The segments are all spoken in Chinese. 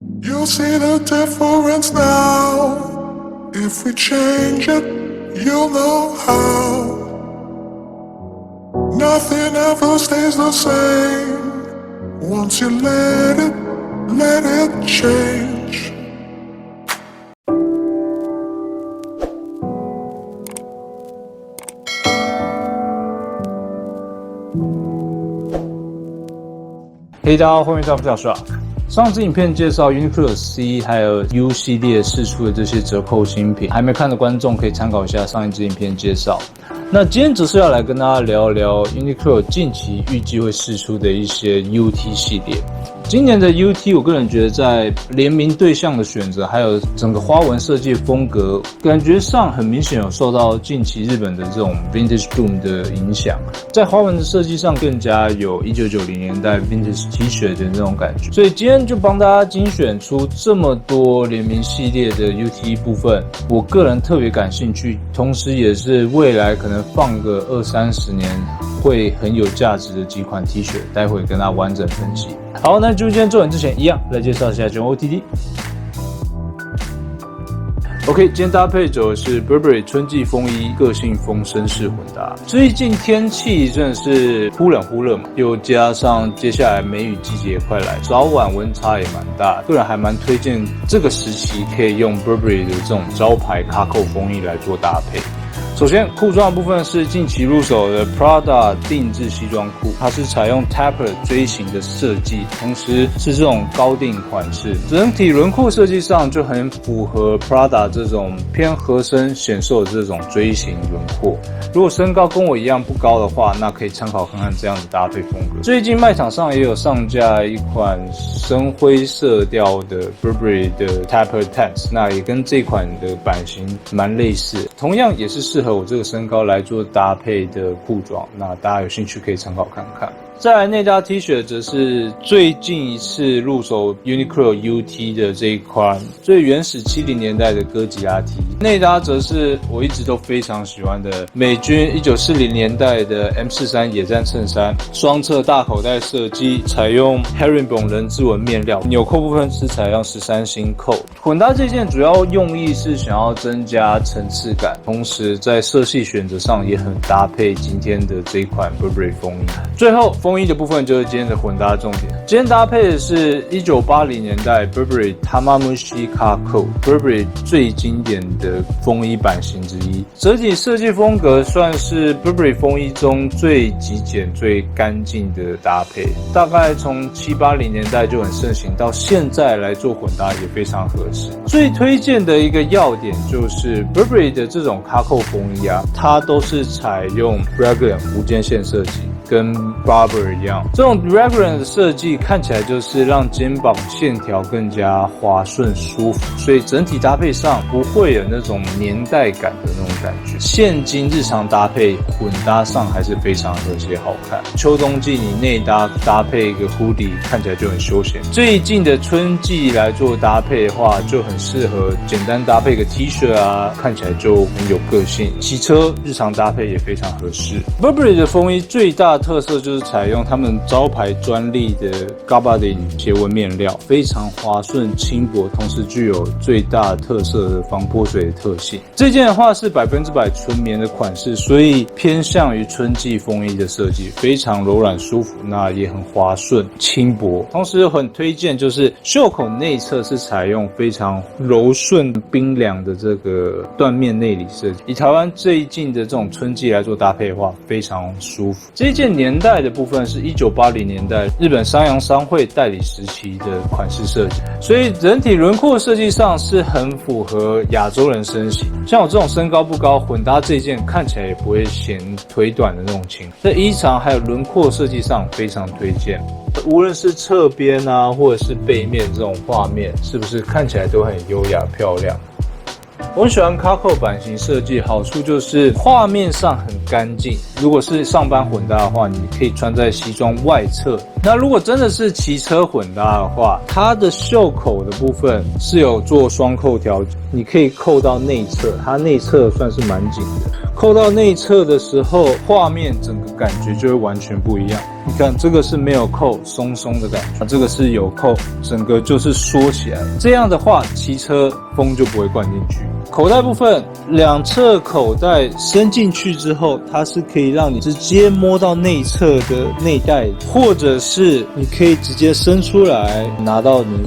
You'll see the difference now. If we change it, you'll know how. Nothing ever stays the same. Once you let it change.嘿，大家好，欢迎来到不小说。上次影片介绍 Uniqlo C 还有 U 系列释出的这些折扣新品，还没看的观众可以参考一下上一支影片介绍。那今天只是要来跟大家聊聊 Uniqlo 近期预计会释出的一些 UT 系列。今年的 UT 我个人觉得在联名对象的选择，还有整个花纹设计风格，感觉上很明显有受到近期日本的这种 Vintage Boom 的影响，在花纹的设计上更加有1990年代 Vintage T 恤的那种感觉。所以今天就帮大家精选出这么多联名系列的 UT 部分，我个人特别感兴趣，同时也是未来可能放个20-30年会很有价值的几款 T 恤，待会跟大家完整分析。好，那就今天做完之前一样来介绍一下 OTD。OK， 今天搭配走的是 Burberry 春季风衣个性风绅士混搭。最近天气真的是忽冷忽热嘛，又加上接下来梅雨季节也快来，早晚温差也蛮大，个人还蛮推荐这个时期可以用 Burberry 的这种招牌卡扣风衣来做搭配。首先，裤装的部分是近期入手的 Prada 定制西装裤，它是采用 Taper 锥形的设计，同时是这种高定款式，整体轮廓设计上就很符合 Prada 这种偏合身显瘦的这种锥形轮廓。如果身高跟我一样不高的话，那可以参考看看这样的搭配风格。最近卖场上也有上架一款深灰色调的 Burberry 的 Taper Tents， 那也跟这款的版型蛮类似，同样也是适合我这个身高来做搭配的裤装，那大家有兴趣可以参考看看。再来内搭 T 恤则是最近一次入手 Uniqlo UT 的这一款最原始70年代的哥吉拉 T， 内搭则是我一直都非常喜欢的美军1940年代的 M43 野战衬衫，双侧大口袋设计，采用 Herringbone 人字纹面料，纽扣部分是采用13星扣。混搭这件主要用意是想要增加层次感，同时在色系选择上也很搭配今天的这一款 Burberry 风衣。最后风衣的部分就是今天的混搭重点，今天搭配的是1980年代 Burberry Tamamushi Kako Burberry 最经典的风衣版型之一，整体设计风格算是 Burberry 风衣中最极简最干净的搭配，大概从70-80年代就很盛行，到现在来做混搭也非常合适。最推荐的一个要点就是 Burberry 的这种 Kako 风衣啊，它都是采用 Raglan 无间线设计，跟 Barber 一样，这种 Raglan 的设计看起来就是让肩膀线条更加滑顺舒服，所以整体搭配上不会有那种年代感的那种感觉。现今日常搭配混搭上还是非常和谐好看。秋冬季你内搭配一个 hoodie 看起来就很休闲。最近的春季来做搭配的话，就很适合简单搭配个 T 恤啊，看起来就很有个性。骑车日常搭配也非常合适。Burberry 的风衣最大的特色就是采用他们招牌专利的 Gabardine 斜纹面料，非常滑顺轻薄，同时具有最大特色的防泼水的特性。这件的话是100%纯棉的款式，所以偏向于春季风衣的设计，非常柔软舒服，那也很滑顺轻薄。同时很推荐就是袖口内侧是采用非常柔顺冰凉的这个缎面内里设计，以台湾最近的这种春季来做搭配的话，非常舒服。这件年代的部分是1980年代日本山阳商会代理时期的款式设计，所以整体轮廓设计上是很符合亚洲人身形。像我这种身高不高，混搭这件看起来也不会显腿短的那种情况。在衣长还有轮廓设计上非常推荐，无论是侧边啊，或者是背面这种画面，是不是看起来都很优雅漂亮？我很喜欢 Kako 版型设计，好处就是画面上很干净。如果是上班混搭的话，你可以穿在西装外侧。那如果真的是骑车混搭的话，它的袖口的部分是有做双扣条，你可以扣到内侧，它内侧算是蛮紧的。扣到内侧的时候，画面整个感觉就会完全不一样。你看这个是没有扣，松松的感觉，这个是有扣，整个就是缩起来。这样的话，骑车风就不会灌进去。口袋部分，两侧口袋伸进去之后，它是可以让你直接摸到内侧的内袋，或者是你可以直接伸出来拿到你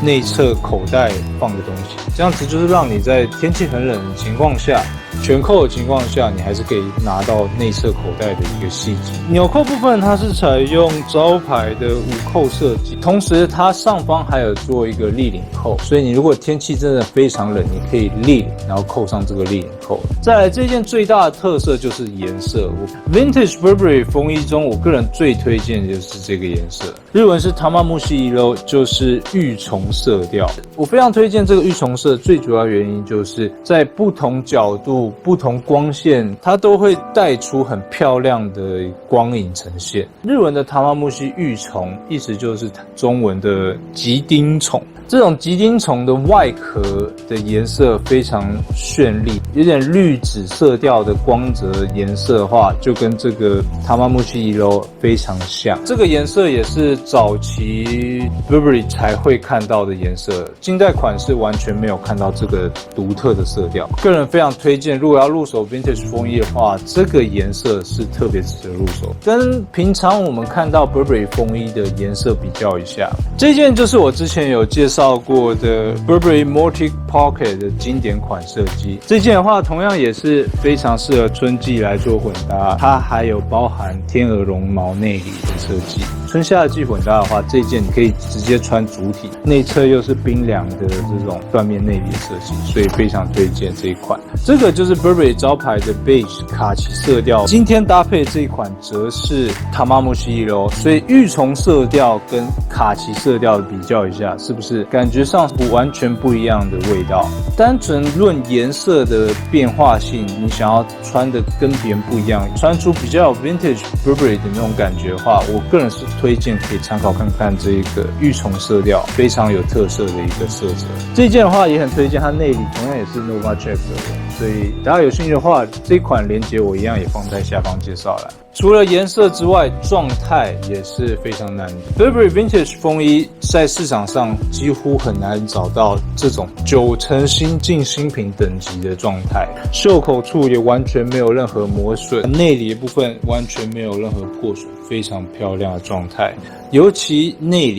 内侧口袋放的东西。这样子就是让你在天气很冷的情况下，全扣的情况下，你还是可以拿到内侧口袋的一个细节。纽扣部分，它是采用招牌的5扣设计，同时它上方还有做一个立领扣，所以你如果天气真的非常冷，你可以立领，然后扣上这个立领扣。再来，这件最大的特色就是颜色。Vintage Burberry 风衣中，我个人最推荐的就是这个颜色，日文是 Tamamushi Iro， 就是玉虫色调。我非常推荐这个玉虫色，最主要原因就是在不同角度、不同光线，它都会带出很漂亮的光影呈现。日文的 Tamamushi 玉虫，意思就是中文的吉丁虫。这种吉丁虫的外壳的颜色非常绚丽，有点绿紫色调的光泽颜色的话，就跟这个 Tamamushi Iro 非常像。这个颜色也是早期 Burberry 才会看到的颜色，近代款式完全没有看到这个独特的色调。个人非常推荐，如果要入手 Vintage 风衣的话，这个颜色是特别值得入手。跟平常我们看到 Burberry 风衣的颜色比较一下，这件就是我之前有介绍过的 Burberry Multi Pocket 的经典款设计。这件的话同样也是非常适合春季来做混搭，它还有包含天鹅绒毛内里的设计。春夏季混搭的话，这件你可以直接穿主体，内侧又是冰凉的这种缎面内里的设计，所以非常推荐这一款。这个就是 Burberry 招牌的 beige 卡其色调，今天搭配这一款则是 Tamamushi Iro， 所以玉虫色调跟卡其色调比较一下，是不是感觉上完全不一样的味道？单纯论颜色的变化性，你想要穿的跟别人不一样，穿出比较有 Vintage Burberry 的那种感觉的话，我个人是推荐可以参考看看这一个玉虫色调，非常有特色的一个色泽。这件的话也很推荐，它内里同样也是 Nova Check 的，所以大家有兴趣的话，这款链接我一样也放在下方介绍栏。除了颜色之外，状态也是非常难的。Burberry Vintage 风衣在市场上几乎很难找到这种9成新进新品等级的状态，袖口处也完全没有任何磨损，内里的部分完全没有任何破损，非常漂亮的状态。尤其内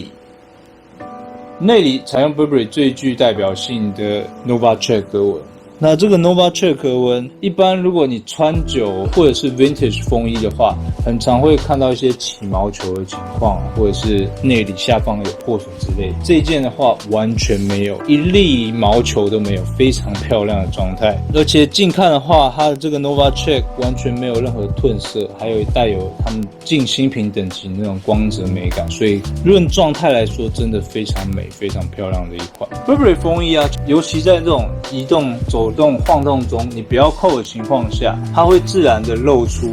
里采用 Burberry 最具代表性的 Nova Check 格纹。那这个 Nova Check 格纹，一般如果你穿久或者是 Vintage 风衣的话，很常会看到一些起毛球的情况，或者是内里下方有破损之类。这一件的话完全没有，一粒毛球都没有，非常漂亮的状态。而且近看的话，它的这个 Nova Check 完全没有任何褪色，还有带有他们近新品等级那种光泽美感，所以论状态来说，真的非常美、非常漂亮的一款 Burberry 风衣啊。尤其在这种移动、走动、晃动中，你不要扣的情况下，它会自然的露出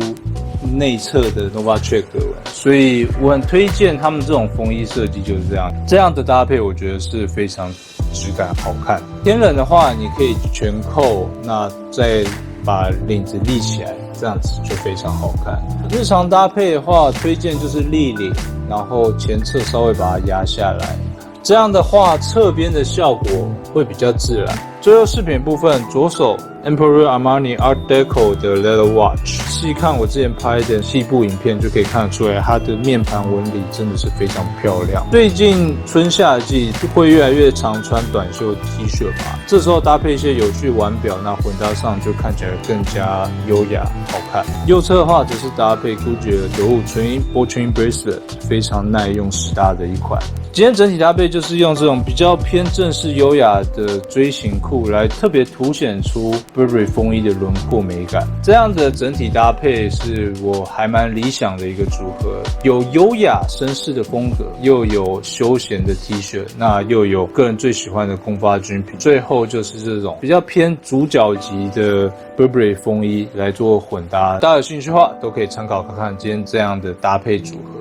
内侧的 Nova Check 格纹，所以我很推荐他们这种风衣设计就是这样的搭配，我觉得是非常质感好看。天冷的话，你可以全扣，那再把领子立起来，这样子就非常好看。日常搭配的话，推荐就是立领，然后前侧稍微把它压下来，这样的话侧边的效果会比较自然。最后饰品部分，左手 Emporio Armani Art Deco 的 Leather Watch， 细看我之前拍的细部影片就可以看得出来，它的面盘纹理真的是非常漂亮。最近春夏季会越来越常穿短袖 T 恤吧，这时候搭配一些有趣腕表，那混搭上就看起来更加优雅好看。右侧的话则是搭配 Gucci 的德物纯银 Ball Chain Bracelet， 非常耐用实搭的一款。今天整体搭配就是用这种比较偏正式优雅的锥形裤来特别凸显出 Burberry 风衣的轮廓美感。这样的整体搭配是我还蛮理想的一个组合，有优雅绅士的风格，又有休闲的 T 恤，那又有个人最喜欢的公发军品，最后就是这种比较偏主角级的 Burberry 风衣来做混搭。大家有兴趣的话都可以参考看看今天这样的搭配组合。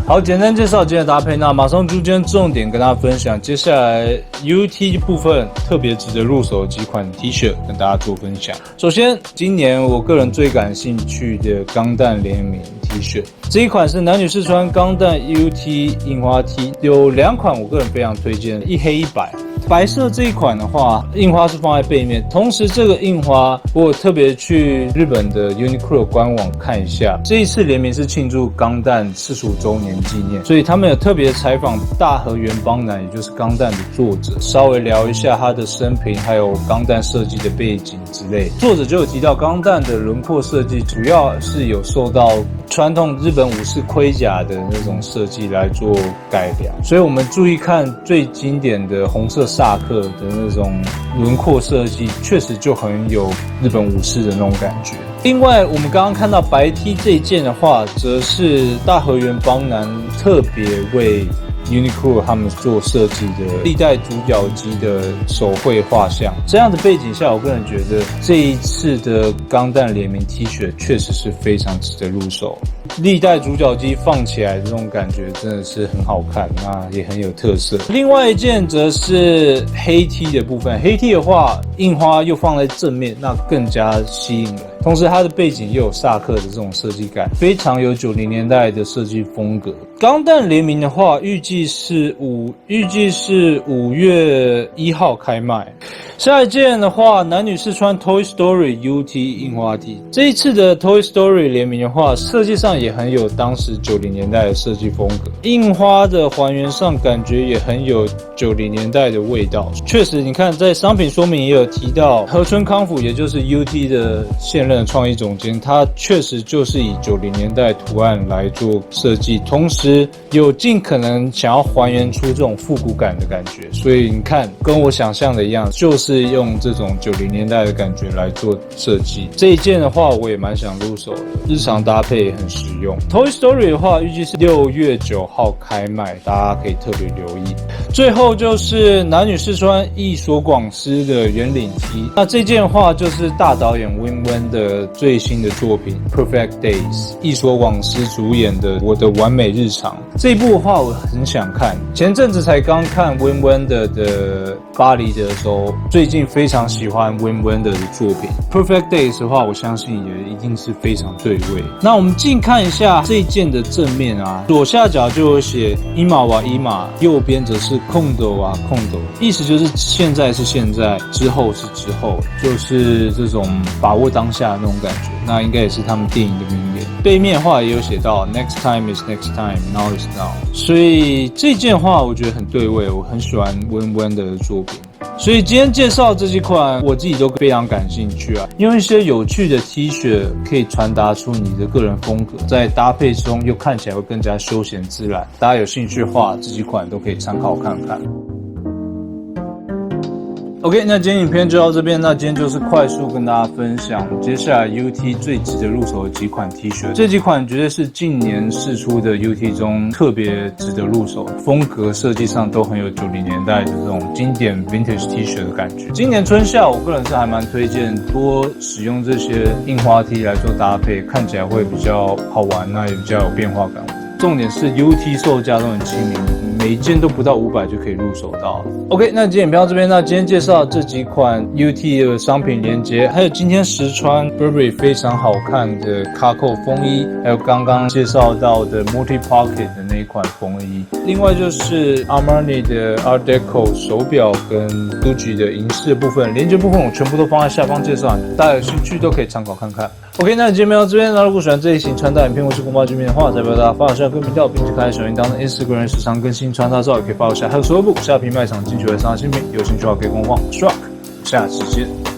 好，简单介绍今天的搭配，那马上今天重点跟大家分享，接下来 UT 部分特别值得入手的几款 T 恤跟大家做分享。首先，今年我个人最感兴趣的钢弹联名 T 恤，这一款是男女试穿钢弹 UT 印花 T， 有2款我个人非常推荐，一黑一白。白色这一款的话，印花是放在背面，同时这个印花我有特别去日本的 Uniqlo 官网看一下，这一次联名是庆祝钢弹45周年纪念，所以他们有特别采访大和原邦男，也就是钢弹的作者，稍微聊一下他的生平，还有钢弹设计的背景之类。作者就有提到钢弹的轮廓设计主要是有受到传统日本武士盔甲的那种设计来做改良，所以我们注意看最经典的红色萨克的那种轮廓设计，确实就很有日本武士的那种感觉。另外，我们刚刚看到白 T 这一件的话，则是大和原邦男特别为Uniqlo 他们做设计的历代主角机的手绘画像，这样的背景下，我个人觉得这一次的钢弹联名 T 恤确实是非常值得入手。历代主角机放起来的这种感觉真的是很好看，那也很有特色。另外一件则是黑 T 的部分，黑 T 的话，印花又放在正面，那更加吸引人。同时，它的背景又有萨克的这种设计感，非常有90年代的设计风格。钢弹联名的话，预计是5月1号开卖。下一件的话，男女试穿 Toy Story UT 印花 T。这一次的 Toy Story 联名的话，设计上也很有当时90年代的设计风格，印花的还原上感觉也很有90年代的味道。确实，你看在商品说明也有提到，河村康辅也就是 UT 的现任创意总监，他确实就是以90年代图案来做设计，同时有尽可能想要还原出这种复古感的感觉。所以你看，跟我想象的一样，就是用这种90年代的感觉来做设计。这一件的话，我也蛮想入手的，日常搭配也很实用。Toy Story 的话，预计是6月9号开卖，大家可以特别留意。最后就是男女试穿役所广司的圆领 T， 那这件的话就是大导演 Win Win 的最新的作品 Perfect Days， 役所广司主演的《我的完美日常》这一部的话，我很想看。前阵子才刚看 Win Win 的巴黎的时候，最近非常喜欢 Win Win 的作品 Perfect Days 的话，我相信也一定是非常对味。那我们近看一下这一件的正面啊，左下角就有写今は今，右边则是空斗啊空斗，意思就是现在是现在，之后是之后，就是这种把握当下的那种感觉。那应该也是他们电影的名言。背面的话也有写到 Next time is next time, now is now， 所以这件话我觉得很对味，我很喜欢温温的作品。所以今天介绍这几款我自己都非常感兴趣啊，用一些有趣的 T 恤可以传达出你的个人风格，在搭配中又看起来会更加休闲自然。大家有兴趣的话，这几款都可以参考看看。OK， 那今天影片就到这边。那今天就是快速跟大家分享接下来 UT 最值得入手的几款 T 恤。这几款绝对是近年释出的 UT 中特别值得入手，风格设计上都很有90年代的这种经典 Vintage T 恤的感觉。今年春夏，我个人是还蛮推荐多使用这些印花 T 来做搭配，看起来会比较好玩，那也比较有变化感。重点是 UT 售价都很亲民，每一件都不到500就可以入手到了。OK， 那今天影片到这边，那今天介绍这几款 UT 的商品连结，还有今天实穿 Burberry 非常好看的 Cargo 风衣，还有刚刚介绍到的 Multi Pocket 的那一款风衣。另外就是 Armani 的 Art Deco 手表跟 Gucci 的银饰的部分，连结部分我全部都放在下方介绍，大家有兴趣都可以参考看看。OK， 那今天到这边，那如果喜欢这一型穿搭影片或是公报界面的话，再不要大家发下跟频道，并且开小铃铛的 Instagram 时常更新穿搭照，也可以发我下。还有所有部下皮卖场进去的商品，有兴趣的话可以跟我逛 Shark， 下期见。